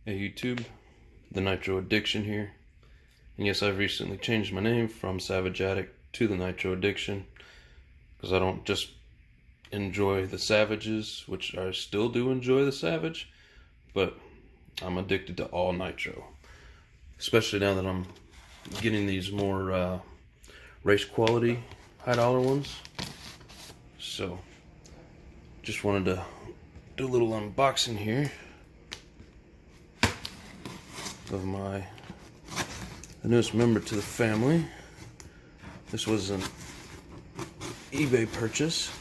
Hey YouTube, the Nitro Addiction here. And yes, I've recently changed my name from Savage Addict to the Nitro Addiction because I don't just enjoy the Savages, which I still do enjoy the Savage, but I'm addicted to all Nitro. Especially now that I'm getting these more race quality high dollar ones. So, just wanted to do a little unboxing here of the newest member to the family. This was an eBay purchase.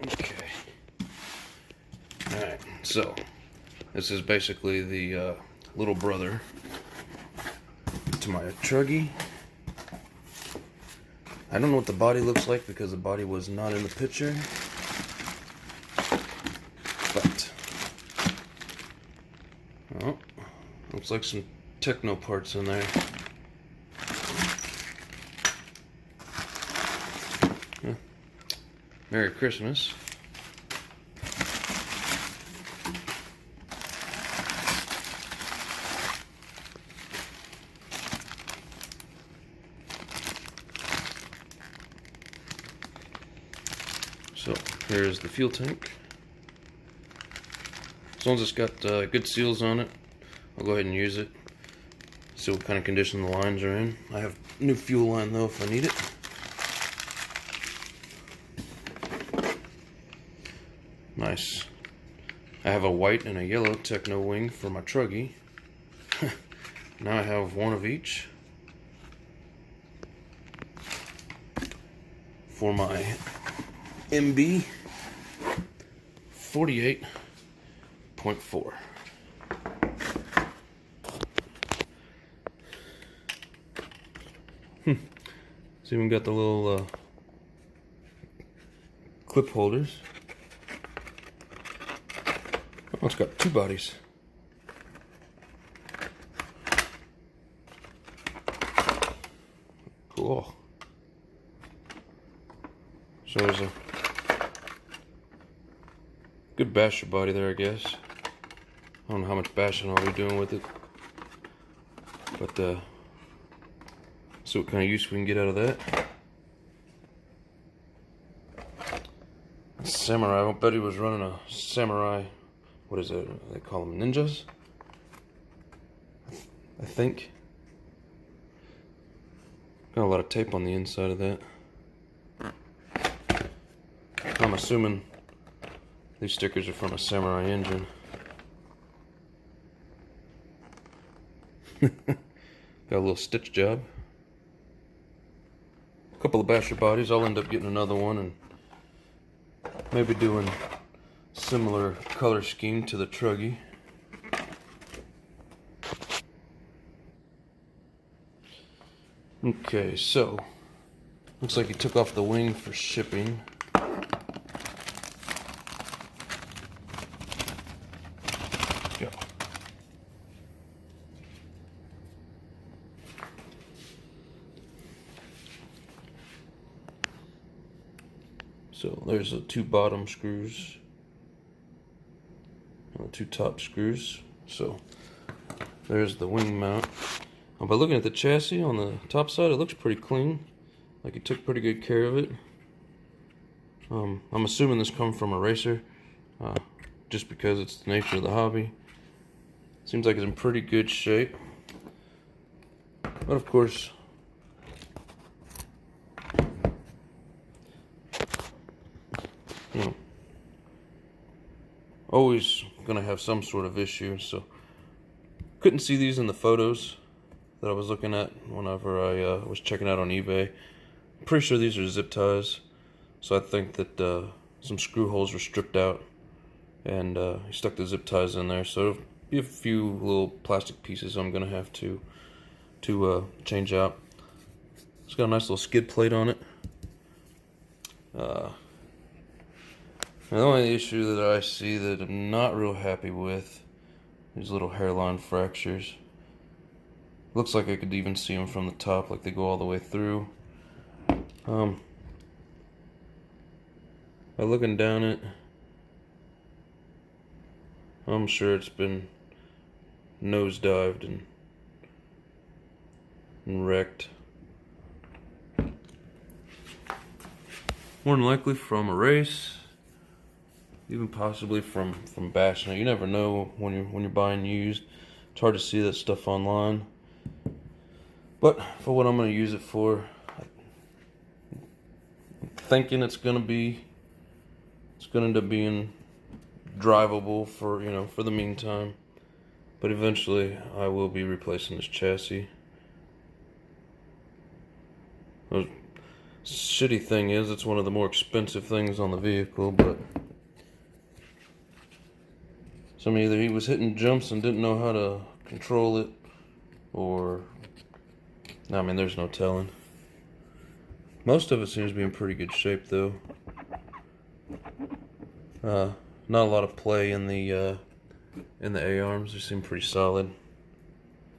Okay. Alright, so this is basically the little brother to my Truggy. I don't know what the body looks like because the body was not in the picture, but oh, looks like some techno parts in there. Yeah. Merry Christmas. So here's the fuel tank. As long as it's got good seals on it, I'll go ahead and use it. See what kind of condition the lines are in. I have new fuel line though if I need it. Nice. I have a white and a yellow techno wing for my Truggy. Now I have one of each for my MB 48.4. It's even got the little clip holders. Oh, it's got two bodies. Cool. So there's a good basher body there, I guess. I don't know how much bashing I'll be doing with it, but see what kind of use we can get out of that. Samurai, I bet he was running a Samurai, what is it, they call them ninjas? I think. Got a lot of tape on the inside of that. I'm assuming these stickers are from a Samurai engine. Got a little stitch job. A couple of basher bodies. I'll end up getting another one and maybe doing similar color scheme to the Truggy. Okay, so looks like he took off the wing for shipping. Go. So there's the two bottom screws and the two top screws. So there's the wing mount. By looking at the chassis on the top side, it looks pretty clean. Like he took pretty good care of it. I'm assuming this comes from a racer, just because it's the nature of the hobby. Seems like it's in pretty good shape. But of course, you know, always gonna have some sort of issue. So couldn't see these in the photos that I was looking at whenever I was checking out on eBay. I'm pretty sure these are zip ties, so I think that some screw holes were stripped out and he stuck the zip ties in there. So there'll be a few little plastic pieces I'm gonna have to change out. It's got a nice little skid plate on it. The only issue that I see that I'm not real happy with, these little hairline fractures. Looks like I could even see them from the top, like they go all the way through. By looking down it, I'm sure it's been nosedived and wrecked. More than likely from a race, even possibly from bashing it. You never know when you're buying used. It's hard to see that stuff online. But for what I'm going to use it for, I'm thinking it's going to end up being drivable for for the meantime. But eventually, I will be replacing this chassis. The shitty thing is, it's one of the more expensive things on the vehicle, but so either he was hitting jumps and didn't know how to control it, or I mean, there's no telling. Most of it seems to be in pretty good shape, though. Not a lot of play in the A-arms. They seem pretty solid.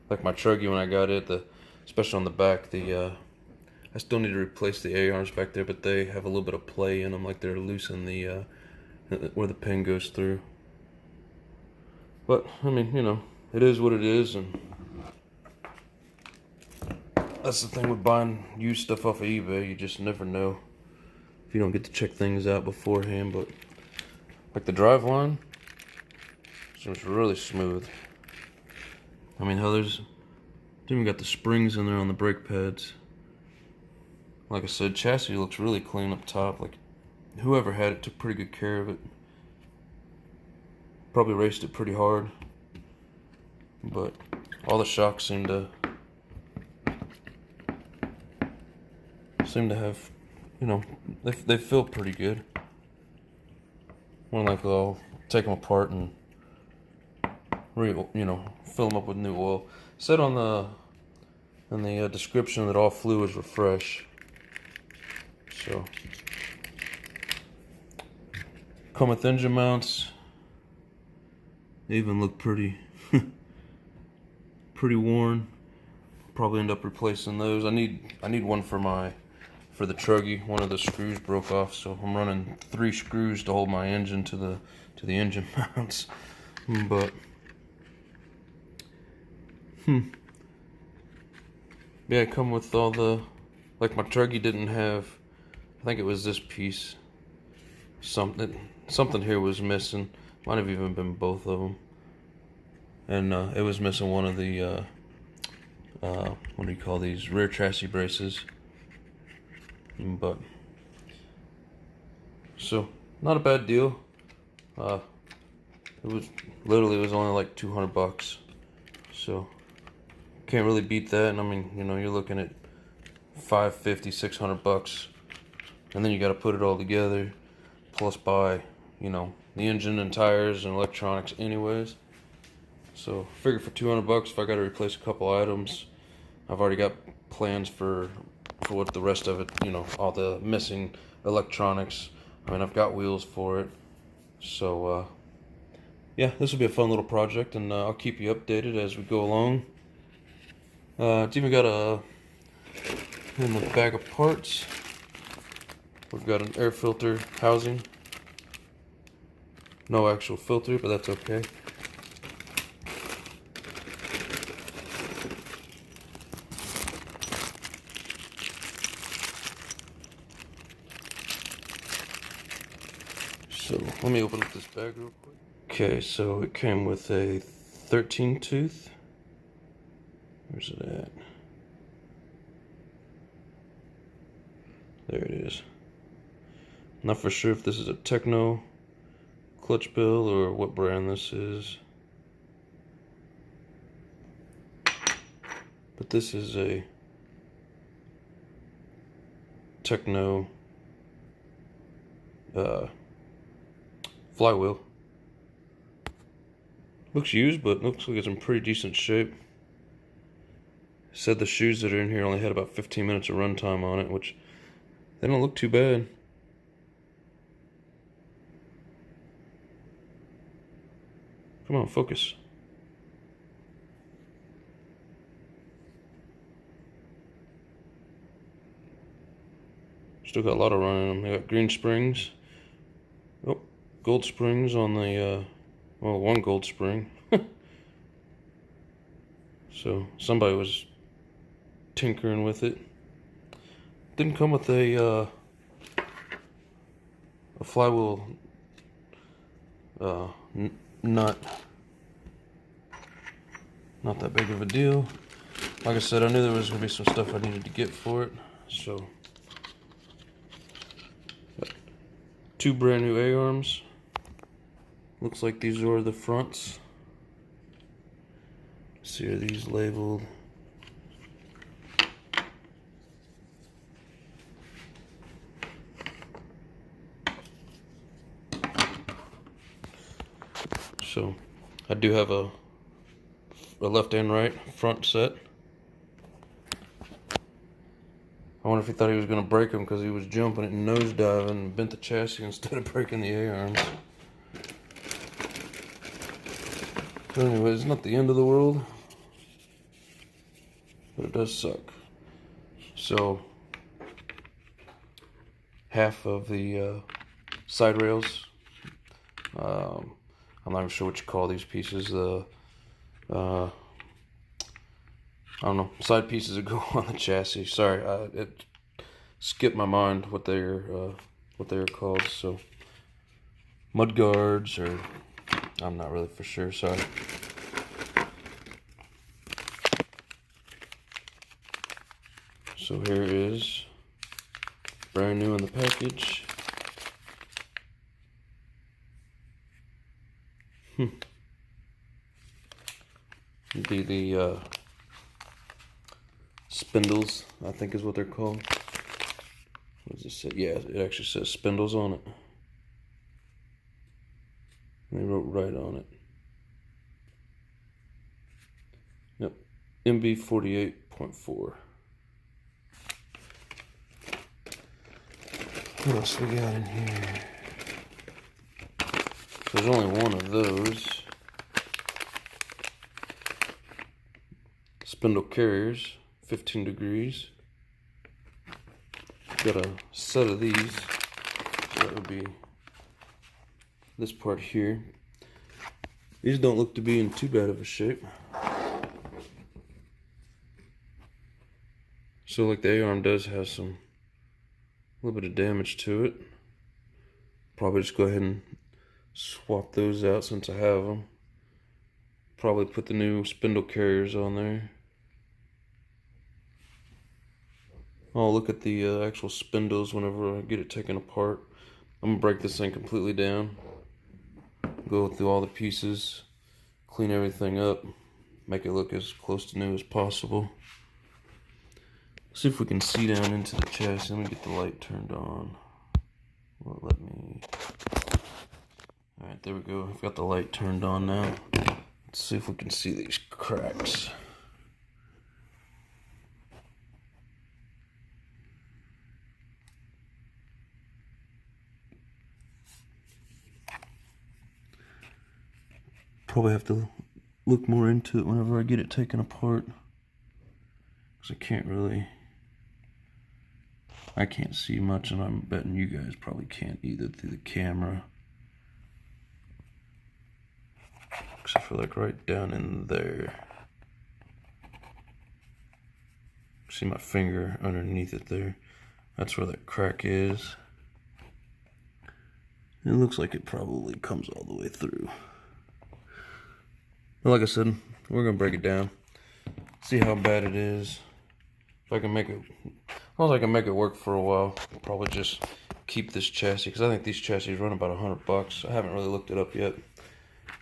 Like my Truggy when I got it, especially on the back, I still need to replace the A-arms back there, but they have a little bit of play in them, like they're loose in the where the pin goes through. But I mean, it is what it is, and that's the thing with buying used stuff off of eBay. You just never know if you don't get to check things out beforehand. But like the driveline seems really smooth. I mean, how there's even got the springs in there on the brake pads. Like I said, chassis looks really clean up top. Like whoever had it took pretty good care of it. Probably raced it pretty hard, but all the shocks seem to have, they feel pretty good. More like I'll take them apart and fill them up with new oil. It said in the description that all fluids were fresh. So come with engine mounts. They even look pretty worn. Probably end up replacing those. I need one for the Truggy. One of the screws broke off, so I'm running 3 screws to hold my engine to the engine mounts. But yeah, come with all the, like my Truggy didn't have, I think it was this piece. Something here was missing. Might have even been both of them. And it was missing one of the what do you call these, rear chassis braces. But so not a bad deal. It was only like $200, so can't really beat that. And I mean, you're looking at $550, $600, and then you got to put it all together, plus buy the engine and tires and electronics anyways. So figure for $200, if I got to replace a couple items, I've already got plans for what the rest of it, all the missing electronics. I mean, I've got wheels for it. So yeah, this will be a fun little project, and I'll keep you updated as we go along. It's even got in the bag of parts, we've got an air filter housing. No actual filter, but that's okay. So let me open up this bag real quick. Okay, so it came with a 13 tooth. Where's it at? There it is. Not for sure if this is a Techno clutch bill or what brand this is. But this is a Techno flywheel. Looks used, but looks like it's in pretty decent shape. Said the shoes that are in here only had about 15 minutes of runtime on it, which they don't look too bad. Come on, focus. Still got a lot of run in them. They got green springs. Oh, gold springs on the, well, one gold spring. So somebody was tinkering with it. Didn't come with a flywheel nut. Not that big of a deal. Like I said, I knew there was going to be some stuff I needed to get for it. So, two brand new A-arms. Looks like these are the fronts. Let's see, are these labeled? So, I do have a left and right front set. I wonder if he thought he was going to break them because he was jumping it and nosediving and bent the chassis instead of breaking the A-arms. But anyway, it's not the end of the world, but it does suck. So, half of the side rails, I'm not even sure what you call these pieces, I don't know, side pieces that go on the chassis. Sorry, it skipped my mind what they're called. So mud guards, or I'm not really for sure. Sorry. So here is brand new in the package. Be the spindles, I think is what they're called. What does it say? Yeah, it actually says spindles on it. They wrote right on it. Yep, MB 48.4. What else we got in here? There's only one of those. Spindle carriers, 15 degrees. Got a set of these, so that would be this part here. These don't look to be in too bad of a shape. So like the A-arm does have a little bit of damage to it. Probably just go ahead and swap those out since I have them. Probably put the new spindle carriers on there. I'll look at the actual spindles whenever I get it taken apart. I'm gonna break this thing completely down, go through all the pieces, clean everything up, make it look as close to new as possible. See if we can see down into the chassis. Let me get the light turned on. Well, let me. Alright, there we go. I've got the light turned on now. Let's see if we can see these cracks. Probably have to look more into it whenever I get it taken apart, because I can't see much, and I'm betting you guys probably can't either through the camera, except for like right down in there. See my finger underneath it there? That's where that crack is. It looks like it probably comes all the way through. But like I said, we're gonna break it down, see how bad it is. If I can make it, as long as I can make it work for a while, I'll probably just keep this chassis, because I think these chassis run about $100. I haven't really looked it up yet.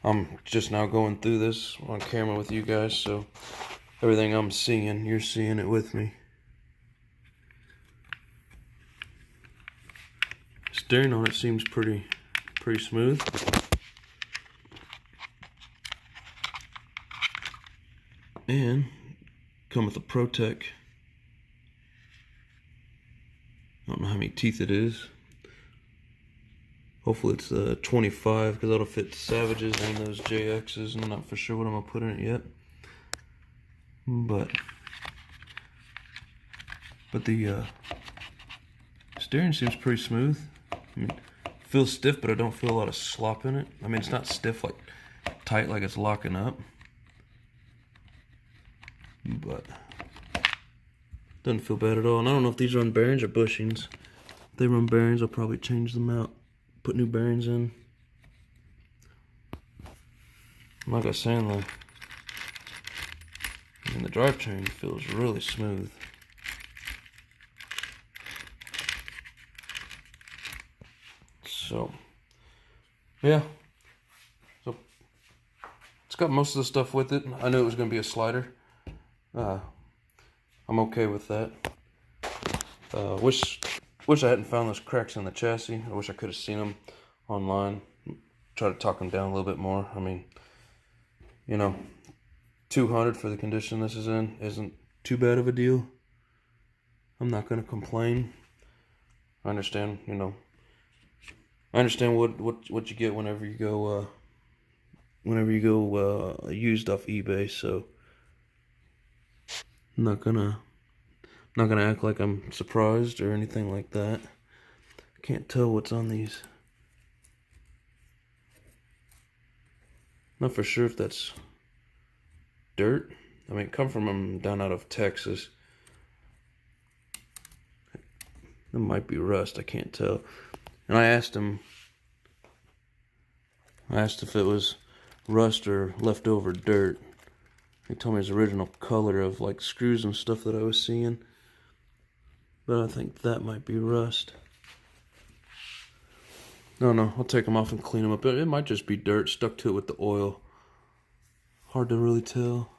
I'm just now going through this on camera with you guys, so everything I'm seeing, you're seeing it with me. Steering on it seems pretty smooth. And come with a Protec. I don't know how many teeth it is. Hopefully it's 25, because that'll fit Savages and those JXs. I'm not for sure what I'm gonna put in it yet. But the Steering seems pretty smooth. I mean, it feels stiff, but I don't feel a lot of slop in it. I mean, it's not stiff, like tight, like it's locking up, but doesn't feel bad at all. And I don't know if these run bearings or bushings. If they run bearings, I'll probably change them out, put new bearings in. Like I was saying, though, I mean, the drivetrain feels really smooth. So, yeah. So, it's got most of the stuff with it. I knew it was going to be a slider. I'm okay with that. Wish I hadn't found those cracks in the chassis. I wish I could have seen them online. Try to talk them down a little bit more. I mean, you know, 200 for the condition this is in isn't too bad of a deal. I'm not gonna complain. I understand, you know. I understand what you get whenever you go used off eBay. So I'm not gonna act like I'm surprised or anything like that. I can't tell what's on these. Not for sure if that's dirt. I mean, come from them down out of Texas. It might be rust. I can't tell. And I asked him. I asked if it was rust or leftover dirt. He told me his original color of like screws and stuff that I was seeing. But I think that might be rust. No, I'll take them off and clean them up. It might just be dirt stuck to it with the oil. Hard to really tell.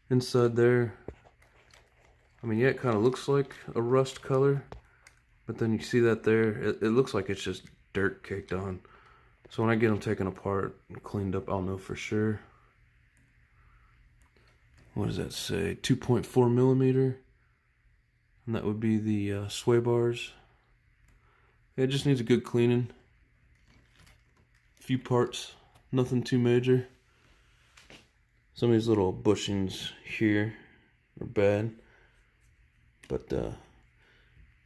Inside there, I mean, yeah, it kind of looks like a rust color. But then you see that there, it looks like it's just dirt caked on. So when I get them taken apart and cleaned up, I'll know for sure. What does that say? 2.4 millimeter. And that would be the sway bars. Yeah, it just needs a good cleaning. A few parts, nothing too major. Some of these little bushings here are bad. But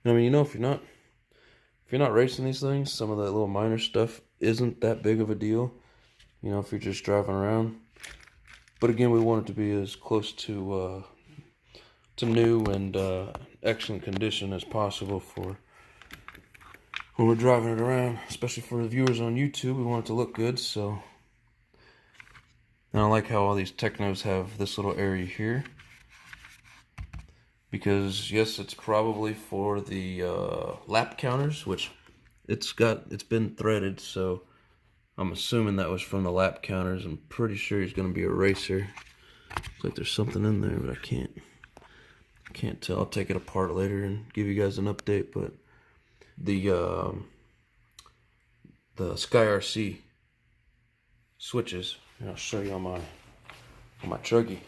I mean, you know, if you're not racing these things, some of that little minor stuff isn't that big of a deal. You know, if you're just driving around. But again, we want it to be as close to new and excellent condition as possible for when we're driving it around, especially for the viewers on YouTube. We want it to look good. So, and I like how all these Technos have this little area here, because yes, it's probably for the lap counters, which it's been threaded, so I'm assuming that was from the lap counters. I'm pretty sure he's going to be a racer. Looks like there's something in there, but I can't tell. I'll take it apart later and give you guys an update. But the Sky RC switches, and I'll show you on my Truggy.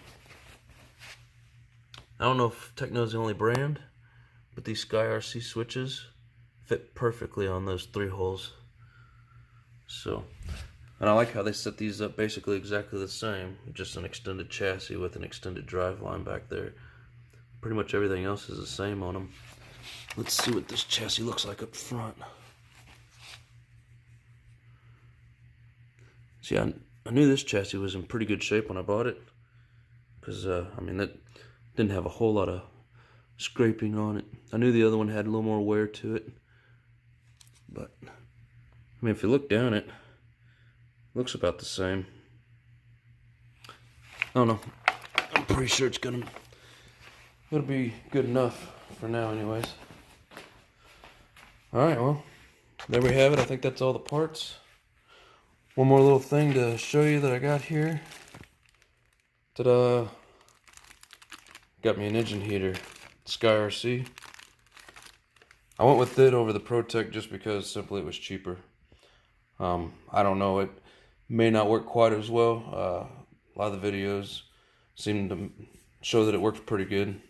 I don't know if Techno's the only brand, but these Sky RC switches fit perfectly on those 3 holes. So, and I like how they set these up basically exactly the same, just an extended chassis with an extended drive line back there. Pretty much everything else is the same on them. Let's see what this chassis looks like up front. See, I knew this chassis was in pretty good shape when I bought it, because I mean, that didn't have a whole lot of scraping on it. I knew the other one had a little more wear to it, but I mean, if you look down it looks about the same. I don't know. I'm pretty sure it's gonna be good enough for now anyways. Alright, well, there we have it. I think that's all the parts. One more little thing to show you that I got here. Ta-da! Got me an engine heater, Sky RC. I went with it over the ProTech just because simply it was cheaper. I don't know, it may not work quite as well. A lot of the videos seem to show that it works pretty good.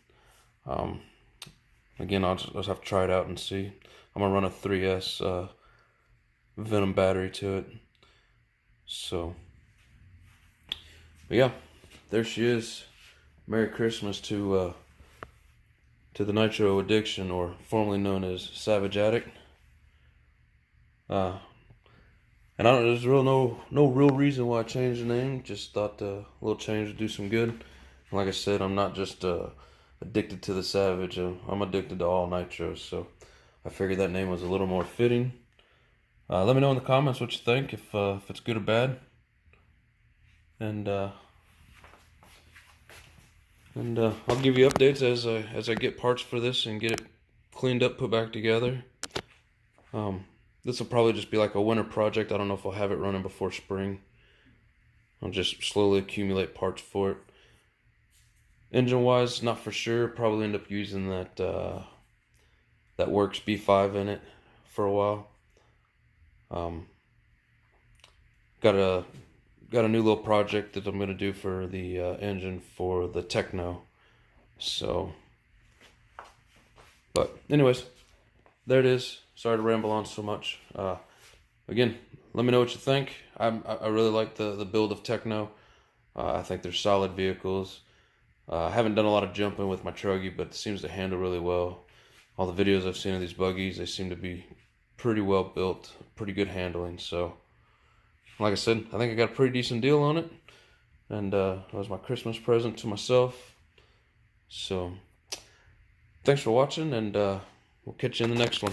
Again, I'll just have to try it out and see. I'm gonna run a 3S Venom battery to it. So, but yeah, there she is. Merry Christmas to to the Nitro Addiction, or formerly known as Savage Addict. And there's no real reason why I changed the name. Just thought a little change would do some good. And like I said, I'm not just addicted to the Savage. I'm addicted to all nitros. So I figured that name was a little more fitting. Let me know in the comments what you think, if it's good or bad. And I'll give you updates as I get parts for this and get it cleaned up, put back together. This will probably just be like a winter project. I don't know if I'll have it running before spring. I'll just slowly accumulate parts for it. Engine wise, not for sure. Probably end up using that Works B5 in it for a while. Got a new little project that I'm gonna do for the engine for the Techno. So, but anyways, there it is. Sorry to ramble on so much. Again, let me know what you think. I really like the build of Techno. I think they're solid vehicles. I haven't done a lot of jumping with my Truggy, but it seems to handle really well. All the videos I've seen of these buggies, they seem to be pretty well built, pretty good handling. So, like I said, I think I got a pretty decent deal on it. And that was my Christmas present to myself. So, thanks for watching, and we'll catch you in the next one.